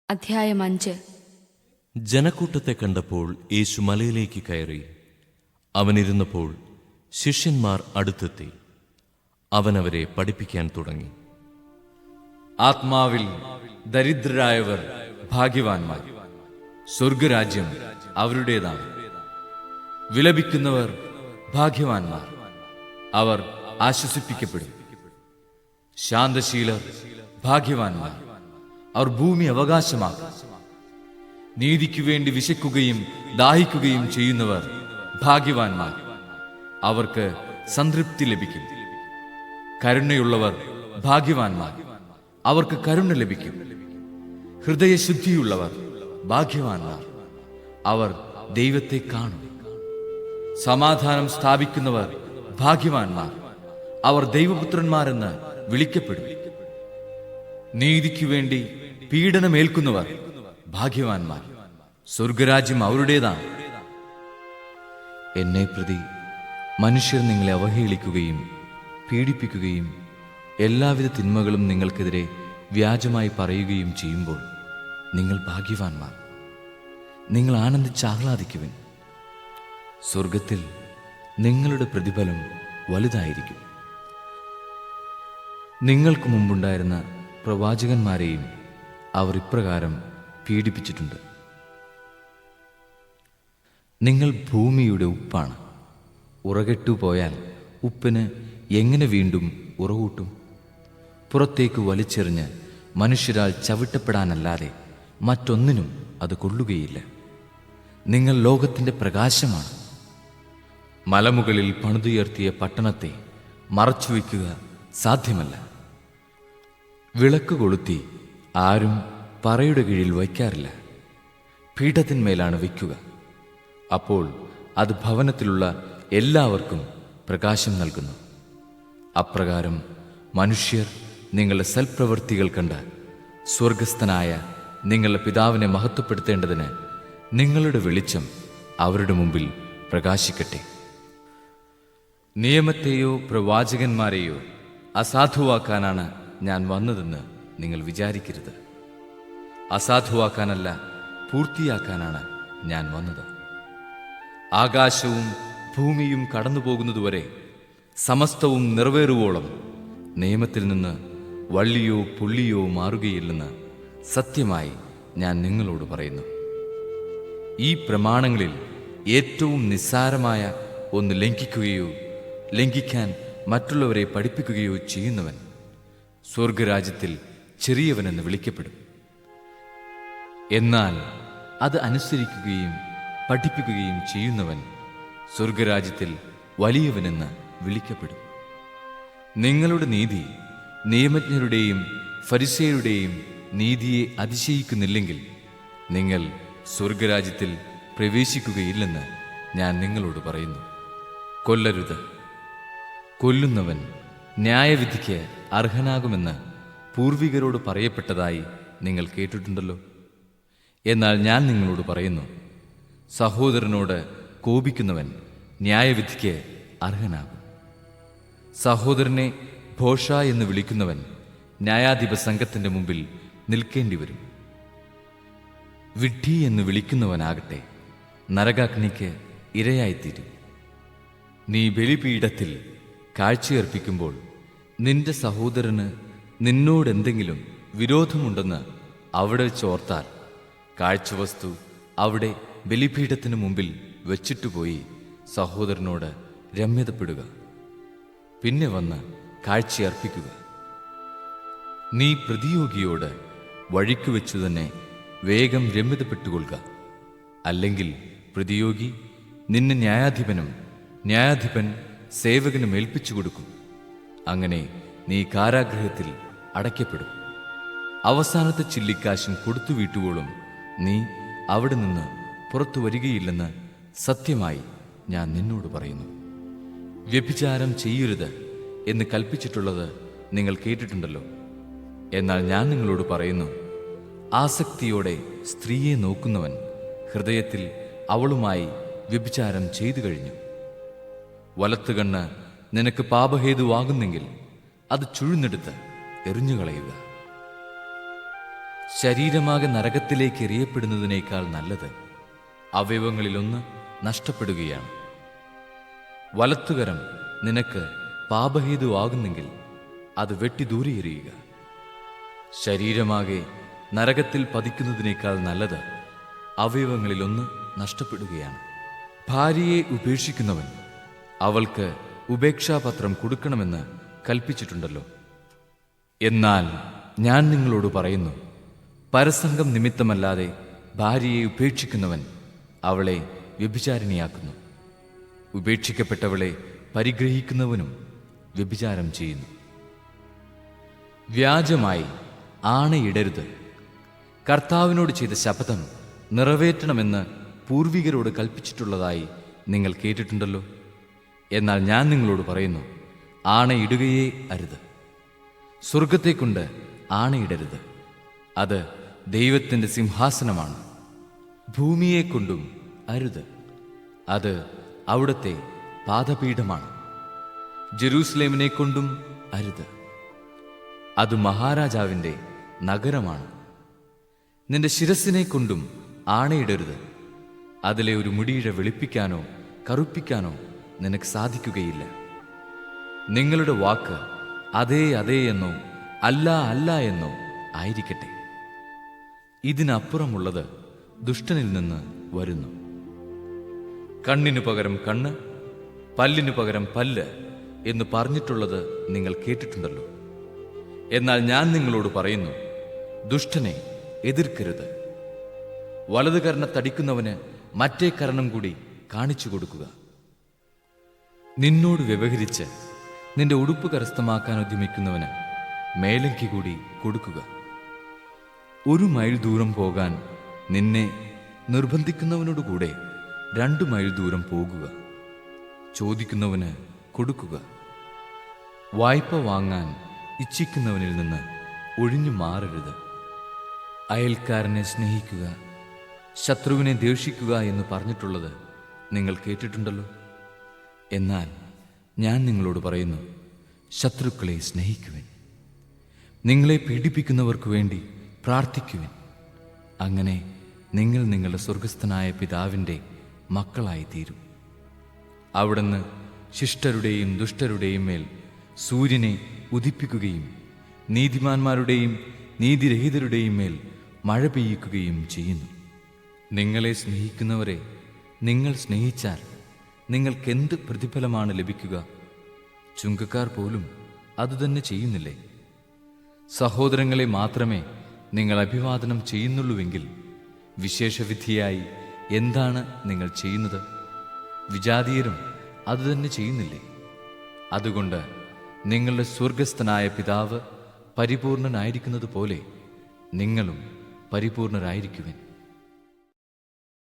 അധ്യായം 5. ജനക്കൂട്ടത്തെ കണ്ടപ്പോൾ യേശു മലയിലേക്ക് കയറി. അവനിരുന്നപ്പോൾ ശിഷ്യന്മാർ അടുത്തെത്തി. അവനവരെ പഠിപ്പിക്കാൻ തുടങ്ങി. ആത്മാവിൽ ദരിദ്രരായവർ ഭാഗ്യവാന്മാർ, സ്വർഗരാജ്യം അവരുടേതാണ്. വിലപിക്കുന്നവർ ഭാഗ്യവാന്മാർ, അവർ ആശ്വസിപ്പിക്കപ്പെടും. ശാന്തശീലർ ഭാഗ്യവാന്മാർ, അവർ ഭൂമി അവകാശമാക്കും. നീതിക്കു വേണ്ടി വിശക്കുകയും ദാഹിക്കുകയും ചെയ്യുന്നവർ ഭാഗ്യവാന്മാർ, അവർക്ക് സംതൃപ്തി ലഭിക്കും. കരുണയുള്ളവർ ഭാഗ്യവാന്മാർ, അവർക്ക് കരുണ ലഭിക്കും. ഹൃദയശുദ്ധിയുള്ളവർ ഭാഗ്യവാന്മാർ, അവർ ദൈവത്തെ കാണും. സമാധാനം സ്ഥാപിക്കുന്നവർ ഭാഗ്യവാന്മാർ, അവർ ദൈവപുത്രന്മാരെന്ന് വിളിക്കപ്പെടും. നീതിക്കു വേണ്ടി പീഡനമേൽക്കുന്നവർ ഭാഗ്യവാന്മാർ, സ്വർഗരാജ്യം അവരുടേതാണ്. എന്നെ പ്രതി മനുഷ്യർ നിങ്ങളെ അവഹേളിക്കുകയും പീഡിപ്പിക്കുകയും എല്ലാവിധ തിന്മകളും നിങ്ങൾക്കെതിരെ വ്യാജമായി പറയുകയും ചെയ്യുമ്പോൾ നിങ്ങൾ ഭാഗ്യവാന്മാർ. നിങ്ങൾ ആനന്ദിച്ചാഹ്ലാദിക്കുവിൻ. സ്വർഗത്തിൽ നിങ്ങളുടെ പ്രതിഫലം വലുതായിരിക്കും. നിങ്ങൾക്ക് മുമ്പുണ്ടായിരുന്ന പ്രവാചകന്മാരെയും അവർ ഇപ്രകാരം പീഡിപ്പിച്ചിട്ടുണ്ട്. നിങ്ങൾ ഭൂമിയുടെ ഉപ്പാണ്. ഉറകെട്ടു പോയാൽ ഉപ്പിന് എങ്ങനെ വീണ്ടും ഉറകൂട്ടും? പുറത്തേക്ക് വലിച്ചെറിഞ്ഞ് മനുഷ്യരാൽ ചവിട്ടപ്പെടാനല്ലാതെ മറ്റൊന്നിനും അത് കൊള്ളുകയില്ല. നിങ്ങൾ ലോകത്തിൻ്റെ പ്രകാശമാണ്. മലമുകളിൽ പണിതുയർത്തിയ പട്ടണത്തെ മറച്ചുവെക്കുക സാധ്യമല്ല. വിളക്ക് കൊളുത്തി ആരും പറയുടെ കീഴിൽ വയ്ക്കാറില്ല, പീഠത്തിന്മേലാണ് വയ്ക്കുക. അപ്പോൾ അത് ഭവനത്തിലുള്ള എല്ലാവർക്കും പ്രകാശം നൽകുന്നു. അപ്രകാരം മനുഷ്യർ നിങ്ങളുടെ സൽപ്രവൃത്തികൾ കണ്ട് സ്വർഗസ്ഥനായ നിങ്ങളുടെ പിതാവിനെ മഹത്വപ്പെടുത്തേണ്ടതിന് നിങ്ങളുടെ വെളിച്ചം അവരുടെ മുമ്പിൽ പ്രകാശിക്കട്ടെ. നിയമത്തെയോ പ്രവാചകന്മാരെയോ അസാധുവാക്കാനാണ് ഞാൻ വന്നതെന്ന് നിങ്ങൾ വിചാരിക്കരുത്. അസാധുവാക്കാനല്ല, പൂർത്തിയാക്കാനാണ് ഞാൻ വന്നത്. ആകാശവും ഭൂമിയും കടന്നുപോകുന്നതുവരെ സമസ്തവും നിറവേറുവോളം നിയമത്തിൽ നിന്ന് വള്ളിയോ പുള്ളിയോ മാറുകയില്ലെന്ന് സത്യമായി ഞാൻ നിങ്ങളോട് പറയുന്നു. ഈ പ്രമാണങ്ങളിൽ ഏറ്റവും നിസ്സാരമായ ഒന്ന് ലംഘിക്കുകയോ ലംഘിക്കാൻ മറ്റുള്ളവരെ പഠിപ്പിക്കുകയോ ചെയ്യുന്നവൻ സ്വർഗരാജ്യത്തിൽ ചെറിയവനെന്ന് വിളിക്കപ്പെടും. എന്നാൽ അത് അനുസരിക്കുകയും പഠിപ്പിക്കുകയും ചെയ്യുന്നവൻ സ്വർഗരാജ്യത്തിൽ വലിയവനെന്ന് വിളിക്കപ്പെടും. നിങ്ങളുടെ നീതി നിയമജ്ഞരുടെയും ഫരിസേയരുടെയും നീതിയെ അതിശയിക്കുന്നില്ലെങ്കിൽ നിങ്ങൾ സ്വർഗരാജ്യത്തിൽ പ്രവേശിക്കുകയില്ലെന്ന് ഞാൻ നിങ്ങളോട് പറയുന്നു. കൊല്ലരുത്. കൊല്ലുന്നവൻ ന്യായവിധിക്ക് അർഹനാകുമെന്ന് പൂർവികരോട് പറയപ്പെട്ടതായി നിങ്ങൾ കേട്ടിട്ടുണ്ടല്ലോ. എന്നാൽ ഞാൻ നിങ്ങളോട് പറയുന്നു, സഹോദരനോട് കോപിക്കുന്നവൻ ന്യായവിധിക്ക് അർഹനാകും. സഹോദരനെ ഭോഷ എന്ന് വിളിക്കുന്നവൻ ന്യായാധിപ സംഘത്തിന്റെ മുമ്പിൽ നിൽക്കേണ്ടി വരും. വിഡ്ഢി എന്ന് വിളിക്കുന്നവനാകട്ടെ നരകാഗ്നിക്ക് ഇരയായിത്തീരും. നീ ബലിപീഠത്തിൽ കാഴ്ചയർപ്പിക്കുമ്പോൾ നിന്റെ സഹോദരന് നിന്നോടെന്തെങ്കിലും വിരോധമുണ്ടെന്ന് അവിടെ വെച്ചോർത്താൽ കാഴ്ചവസ്തു അവിടെ ബലിപീഠത്തിന് മുമ്പിൽ വെച്ചിട്ടുപോയി സഹോദരനോട് രമ്യതപ്പെടുക. പിന്നെ വന്ന് കാഴ്ചയർപ്പിക്കുക. നീ പ്രതിയോഗിയോട് വഴിക്കു വെച്ചു തന്നെ വേഗം രമ്യതപ്പെട്ടുകൊള്ളുക. അല്ലെങ്കിൽ പ്രതിയോഗി നിന്നെ ന്യായാധിപനും ന്യായാധിപൻ സേവകനും ഏൽപ്പിച്ചു കൊടുക്കും. അങ്ങനെ നീ കാരാഗൃഹത്തിൽ അടയ്ക്കപ്പെടും. അവസാനത്തെ ചില്ലിക്കാശും കൊടുത്തു വീട്ടുവോളും നീ അവിടെ നിന്ന് പുറത്തു വരികയില്ലെന്ന് സത്യമായി ഞാൻ നിന്നോട് പറയുന്നു. വ്യഭിചാരം ചെയ്യരുത് എന്ന് കൽപ്പിച്ചിട്ടുള്ളത് നിങ്ങൾ കേട്ടിട്ടുണ്ടല്ലോ. എന്നാൽ ഞാൻ നിങ്ങളോട് പറയുന്നു, ആസക്തിയോടെ സ്ത്രീയെ നോക്കുന്നവൻ ഹൃദയത്തിൽ അവളുമായി വ്യഭിചാരം ചെയ്തു കഴിഞ്ഞു. വലത്തുകണ്ണ് നിനക്ക് പാപഹേതുവാകുന്നെങ്കിൽ അത് ചുഴുന്നെടുത്ത് എറിഞ്ഞുകളയുക. ശരീരമാകെ നരകത്തിലേക്ക് എറിയപ്പെടുന്നതിനേക്കാൾ നല്ലത് അവയവങ്ങളിലൊന്ന് നഷ്ടപ്പെടുകയാണ്. വലത്തുകരം നിനക്ക് പാപഹേതുവാകുന്നെങ്കിൽ അത് വെട്ടി ദൂരെ എറിയുക. ശരീരമാകെ നരകത്തിൽ പതിക്കുന്നതിനേക്കാൾ നല്ലത് അവയവങ്ങളിലൊന്ന് നഷ്ടപ്പെടുകയാണ്. ഭാര്യയെ ഉപേക്ഷിക്കുന്നവൻ അവൾക്ക് ഉപേക്ഷാപത്രം കൊടുക്കണമെന്ന് കൽപ്പിച്ചിട്ടുണ്ടല്ലോ. എന്നാൽ ഞാൻ നിങ്ങളോട് പറയുന്നു, പരസംഗം നിമിത്തമല്ലാതെ ഭാര്യയെ ഉപേക്ഷിക്കുന്നവൻ അവളെ വ്യഭിചാരിണിയാക്കുന്നു. ഉപേക്ഷിക്കപ്പെട്ടവളെ പരിഗ്രഹിക്കുന്നവനും വ്യഭിചാരം ചെയ്യുന്നു. വ്യാജമായി ആണയിടരുത്. കർത്താവിനോട് ചെയ്ത ശപഥം നിറവേറ്റണമെന്ന് പൂർവികരോട് കൽപ്പിച്ചിട്ടുള്ളതായി നിങ്ങൾ കേട്ടിട്ടുണ്ടല്ലോ. എന്നാൽ ഞാൻ നിങ്ങളോട് പറയുന്നു, ആണയിടുകയേ അരുത്. സ്വർഗത്തെക്കൊണ്ട് ആണയിടരുത്, അത് ദൈവത്തിൻ്റെ സിംഹാസനമാണ്. ഭൂമിയെക്കൊണ്ടും അരുത്, അത് അവിടുത്തെ പാദപീഠമാണ്. ജെറൂസലേമിനെ കൊണ്ടും അരുത്, അത് മഹാരാജാവിൻ്റെ നഗരമാണ്. നിന്റെ ശിരസിനെ കൊണ്ടും ആണയിടരുത്, അതിലെ ഒരു മുടിയിഴ വെളുപ്പിക്കാനോ കറുപ്പിക്കാനോ നിനക്ക് സാധിക്കുകയില്ല. നിങ്ങളുടെ വാക്ക് അതേ അതേ എന്നോ അല്ല അല്ല എന്നോ ആയിരിക്കട്ടെ. ഇതിനപ്പുറമുള്ളത് ദുഷ്ടനിൽ നിന്ന് വരുന്നു. കണ്ണിനു പകരം കണ്ണ്, പല്ലിനു പകരം പല്ല് എന്ന് പറഞ്ഞിട്ടുള്ളത് നിങ്ങൾ കേട്ടിട്ടുണ്ടല്ലോ. എന്നാൽ ഞാൻ നിങ്ങളോട് പറയുന്നു, ദുഷ്ടനെ എതിർക്കരുത്. വലതു കർണത്തടിക്കുന്നവന് മറ്റേ കർണം കൂടി കാണിച്ചു കൊടുക്കുക. നിന്നോട് വ്യവഹരിച്ച് നിന്റെ ഉടുപ്പ് കരസ്ഥമാക്കാൻ ഉദ്യമിക്കുന്നവന് മേലങ്കി കൂടി കൊടുക്കുക. 1 മൈൽ ദൂരം പോകാൻ നിന്നെ നിർബന്ധിക്കുന്നവനോടുകൂടെ 2 മൈൽ ദൂരം പോകുക. ചോദിക്കുന്നവന് കൊടുക്കുക. വായ്പ വാങ്ങാൻ ഇച്ഛിക്കുന്നവനിൽ നിന്ന് ഒഴിഞ്ഞു മാറരുത്. അയൽക്കാരനെ സ്നേഹിക്കുക, ശത്രുവിനെ ദ്വേഷിക്കുക എന്ന് പറഞ്ഞിട്ടുള്ളത് നിങ്ങൾ കേട്ടിട്ടുണ്ടല്ലോ. എന്നാൽ ഞാൻ നിങ്ങളോട് പറയുന്നു, ശത്രുക്കളെ സ്നേഹിക്കുവിൻ, നിങ്ങളെ പീഡിപ്പിക്കുന്നവർക്ക് വേണ്ടി പ്രാർത്ഥിക്കുവിൻ. അങ്ങനെ നിങ്ങൾ നിങ്ങളുടെ സ്വർഗസ്ഥനായ പിതാവിൻ്റെ മക്കളായിത്തീരും. അവിടുന്ന് ശിഷ്ടരുടെയും ദുഷ്ടരുടെയും മേൽ സൂര്യനെ ഉദിപ്പിക്കുകയും നീതിമാന്മാരുടെയും നീതിരഹിതരുടെയും മേൽ മഴ പെയ്യിക്കുകയും ചെയ്യുന്നു. നിങ്ങളെ സ്നേഹിക്കുന്നവരെ നിങ്ങൾ സ്നേഹിച്ചാൽ നിങ്ങൾക്കെന്ത് പ്രതിഫലമാണ് ലഭിക്കുക? ചുങ്കക്കാർ പോലും അതുതന്നെ ചെയ്യുന്നില്ലേ? സഹോദരങ്ങളെ മാത്രമേ നിങ്ങൾ അഭിവാദനം ചെയ്യുന്നുള്ളൂവെങ്കിൽ വിശേഷവിധിയായി എന്താണ് നിങ്ങൾ ചെയ്യുന്നത്? വിജാതീയരും അതുതന്നെ ചെയ്യുന്നില്ലേ? അതുകൊണ്ട് നിങ്ങളുടെ സ്വർഗസ്ഥനായ പിതാവ് പരിപൂർണനായിരിക്കുന്നത് പോലെ നിങ്ങളും പരിപൂർണരായിരിക്കുവിൻ.